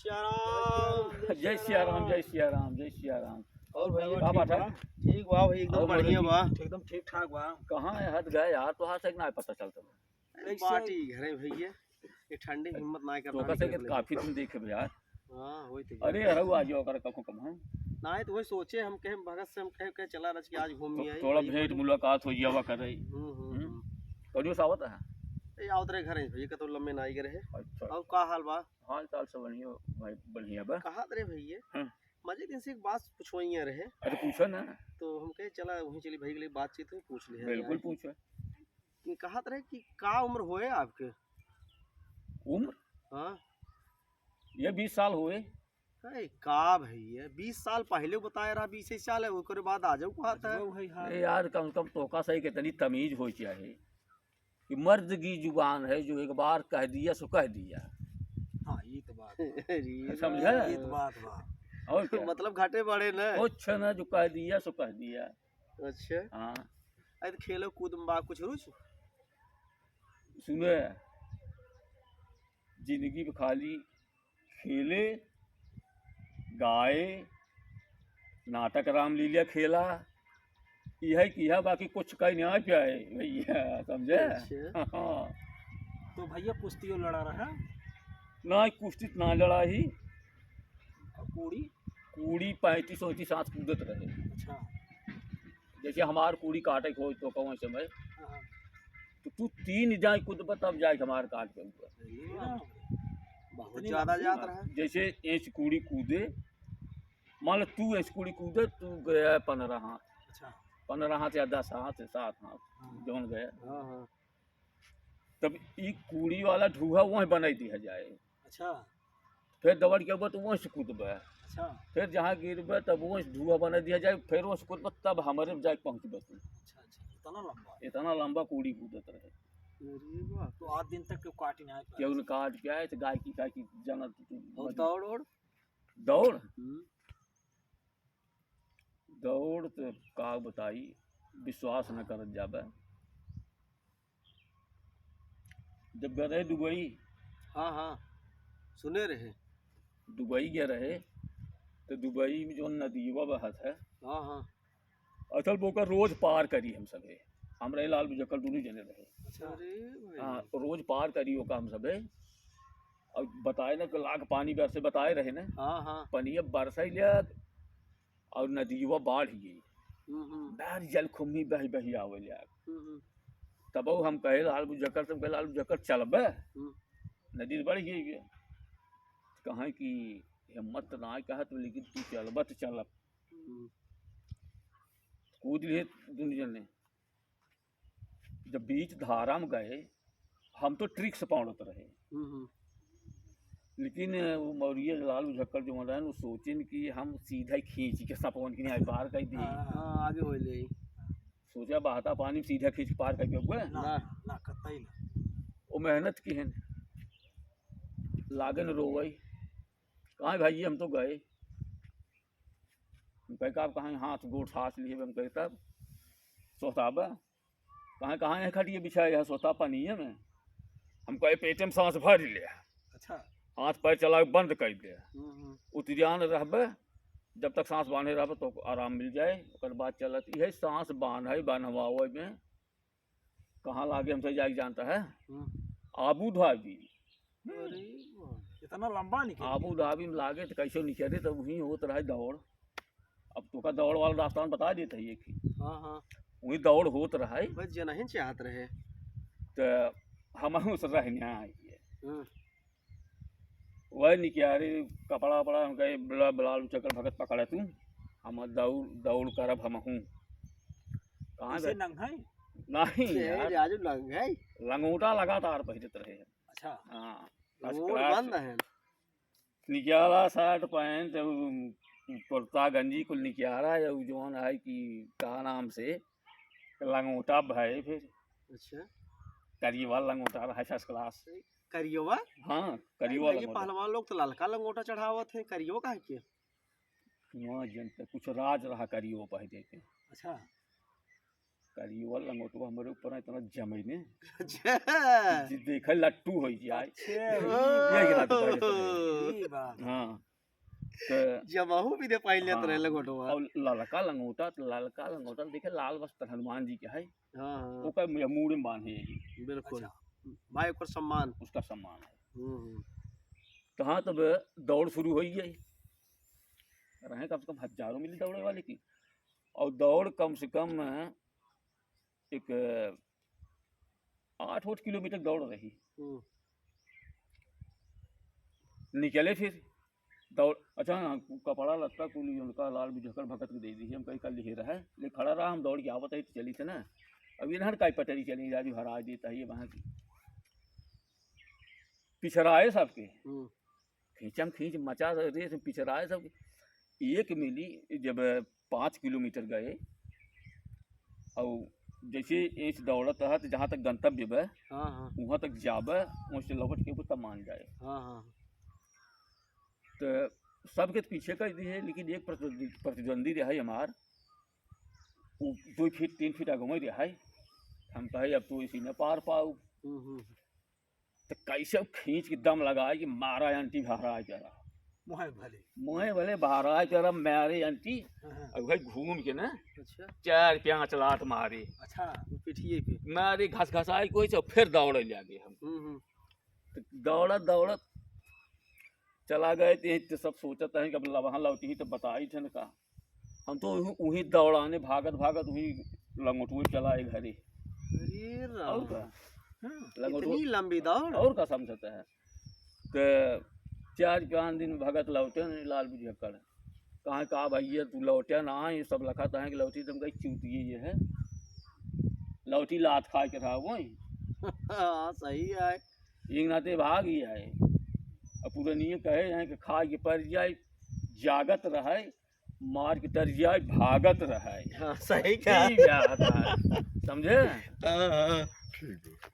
सिया राम। जय सिया राम, जय सिया राम, जय सिया राम। और भैया का बात है? ठीक बा भाई, एकदम और बढ़िया बा। एकदम ठीक ठाक बा। कहाँ है हद गए यार, तो से ना पता चलता पार्टी घरे भैया, ये ठंडे हिम्मत ना तो करता से काफी दिन देखे भी यार। हां वही तो। अरे अरे आज ओकर कखो कम हम ना तो वही सोचे हम कहे भगत से हम कहे चला रच के आज घूम आई थोड़ा भेंट मुलाकात हो जावा कर रही। करियो सावत है ए आओ तेरे घर भैया का तो लम्बे ना आई करे। अच्छा, और का हाल बा? हाल चाल सब बढ़िया भाई, बढ़िया बा। कहा रे भैया मजे दिन से एक बात पूछवाइए रहे। अरे पूछो ना। तो हम कहे चला वहीं चली भाई के लिए बातचीत हुई, पूछ ले। बिल्कुल पूछो। कि कहा रहे कि का उम्र होए आपके? उम्र? हाँ ये 20 साल हुए। अरे का भैया 20 साल पहले बताया रहा, 20 साल है उसके बाद आ जाओ कहता है। अरे यार कम से कम तोका सही कितनी तमीज हो चाहे कि मर्द की जुबान है, जो एक बार कह दिया सो कह दिया। हाँ ये तो बात समझे? ये तो बात बा। और क्या? मतलब घाटे बड़े न कुछ ना, जो कह दिया सो कह दिया। अच्छा हाँ अरे तो खेलो कूद में बा कुछ रुचि? सुने, जिंदगी में खाली खेले गाए, नाटक रामलीला खेला, यह किया, बाकी कुछ कहीं नहीं पाए भैया, समझे? हाँ तो भैया कुश्तियों लड़ा रहा ना, कुश्ती ना लड़ा ही, कूड़ी। कूड़ी 35-37 सांस कूदत रहे। अच्छा जैसे हमार कूड़ी काटे हो तो कौन समय हाँ। तो तू 3 जाए कूदब तब जाए हमारे काट के ऊपर। बहुत ज्यादा जात रहा। जैसे ऐस कूड़ी कूदे, मान लो तू ऐस कूड़ी कूदे, तू गया 15 हाथ। अच्छा 15 हाथ या 10 हाथ या 7 हाथ जौन गया, हाँ तब ई कूड़ी वाला ढूहा वहीं बनाई दिया जाए। अच्छा फिर दौड़ के ऊपर तो वहीं से कूदबे, अच्छा फिर जहाँ गिरबे तब वहीं से ढूहा बना दिया जाए, फिर वहीं से कूदबे तब हमारे जाके पहुँचबे तू। अच्छा अच्छा इतना लंबा। इतना लंबा कूड़ी कूदत रहे। तो 8 दिन तक क्यों काटी नहीं? केहू ने काट के आए तो गाय की जाना दौड़ दौड़ दौड़ तो का बताई, विश्वास न कर जाबे। जब गए दुबई, हाँ सुने रहे। दुबई गए रहे तो दुबई में जो नदीवा बहत है, हाँ असल बोकर रोज पार करी हम सबे, हम रहे लाल बुजक्कल दोनों जने रहे। अच्छा हाँ रोज पार करी का हम सबे। और बताए ना कि लाख पानी बरसे बताए रहे ना, हाँ पनिया बरसा लिया और नदीवा बाढ़ गई, बाहर जल खुम्मी बही बही आवे लिया। तब हम कहे लाल बुजक्कल से, लाल बुजक्कल चलबे, नदी बढ़ गई। कहाँ की हिम्मत ना कहा तो, लेकिन तू चलब तो चलब। कूद लिए दुनिया ने। जब बीच धारा में गए, हम तो ट्रिक से पौड़त रहे, लेकिन वो मौर्य लाल बुझक्कर जो रहे वो सोचें कि हम सीधा खींच के सपवन की नहीं पार कर दी। आगे हो ले सोचा बहता पानी में सीधा खींच के पार करके हुए ना कतई ना। वो मेहनत की है, लागन रोवई कहाँ भाई हम तो गए। हम कहे आप कहाँ हाथ गोड़ सांस लिए, हम कहे तब सोताबा कहाँ है खटिए बिछाए है, सोता पानिए में। हम कहे पेटे में सांस भर लिया, अच्छा हाथ पैर चला बंद कर दिया, उतरियान रहबे, जब तक सांस बांधे रहबे तो आराम मिल जाए। और बाद चलत यह सांस बांधे बांधवावे में कहाँ लागे हमसे जाके जानता है, आबू धाबी। इतना लंबा निकल आबू धाबी में लागे तो कैसे निकले, तो वहीं होत रहे दौड़। अब तो का दौड़ वाला रास्ता बता देते है कि वहीं दौड़ होत रहे, बस जना ही चाहत रहे। तो हम उस रहने आइए वह निकारे कपड़ा वपड़ा हम कहे बिलाल चक्कर भगत पकड़े तू, हम दौड़ दौड़ करब हम हूँ कहाँ गए नहीं यार, लंगोटा लगातार पहनत रहे। अच्छा हाँ बंद है निकारा शर्ट पैंट कुर्ता गंजी कुल निकारा, या जौन है कि का नाम से लंगोटा भाई, फिर अच्छा करीवा लंगोटा रहा फर्स्ट क्लास। करियोवा? हाँ करीवा ये पहलवान लोग तो ललका लंगोटा चढ़ावत है, करियो काहे के? वहाँ जनता कुछ राज रहा करियो पह देते। अच्छा करियो लंगोटवा हमारे ऊपर इतना जमैने अच्छा जी देखे लट्टू हो जाए अच्छे ये गिरा तो पहले तो ई बात हाँ तो जमाहू भी दे पहले हाँ, तो रहे लंगोटवा। और ललका लंगोटा देखे लाल वस्त्र हनुमान जी के है हाँ हाँ ओकर मुड़ी में बांधे है बिल्कुल अच्छा भाई ओकर सम्मान। उसका सम्मान है। हम्म। तो हाँ तब दौड़ शुरू हो गई रहे कम से कम हजारों मिली दौड़े वाले की और दौड़ कम से कम एक 8 किलोमीटर दौड़ रही। हम्म। निकले फिर दौड़ अच्छा कपड़ा लत्ता कुल उनका लाल बुझकर भगत के दे दी हम कहीं कल लिखे रहे ले खड़ा रहा हम दौड़ के आवत है तो चली थे ना अब इधर का पटरी चली राजू हरा देता है ये वहाँ की पिछड़ाए सबके हम्म। खींचम खींच मचा रेस पिछड़ाए सब एक मिली जब 5 किलोमीटर गए और जैसे एक दौड़त है तो जहाँ तक गंतव्य है हाँ हाँ वहाँ तक जाबे वहाँ से लौट के तब मान जाए। हाँ हाँ तो सबके तो पीछे कर दी है लेकिन एक प्रतिद्वंदी रहा हमार 2 फीट 3 फीट आगे में रहा हम कहे अब तो इसी न पार पाऊ हम्म। तो कैसे खींच के दम लगाए कि मारा आंटी भारा जरा मोहे भले भले भारा जरा मारे आंटी हाँ, और भाई घूम के ना अच्छा 4-5 लात मारे अच्छा पिठिए पे। मारे घस घसाई कोई से फिर दौड़े लगे हम हम्म। तो दौड़त चला गए तो सब सोचते हैं कि अब वहाँ लौटी ही तो बताई थे ना का हम तो वहीं दौड़ाने भागत वहीं लंगोटुए चलाए घरे अरे और का राम इतनी लंबी दौड़। और का समझते हैं तो 4-5 दिन भगत लौटे नहीं लाल बुझक्कड़ कहाँ कहा भैया तू लौटे ना ये सब लखा है कि लौटी तुम कहीं चूतिए ये है लौटी लात खा के रहा वही हाँ सही है। एक नाते भाग ही आए अब पूरे नहीं कहे हैं कि खा के पर जाए जागत रहे मार के तर जाए भागत रहे हाँ सही कहा। ठीक है, समझे। हाँ हाँ ठीक है।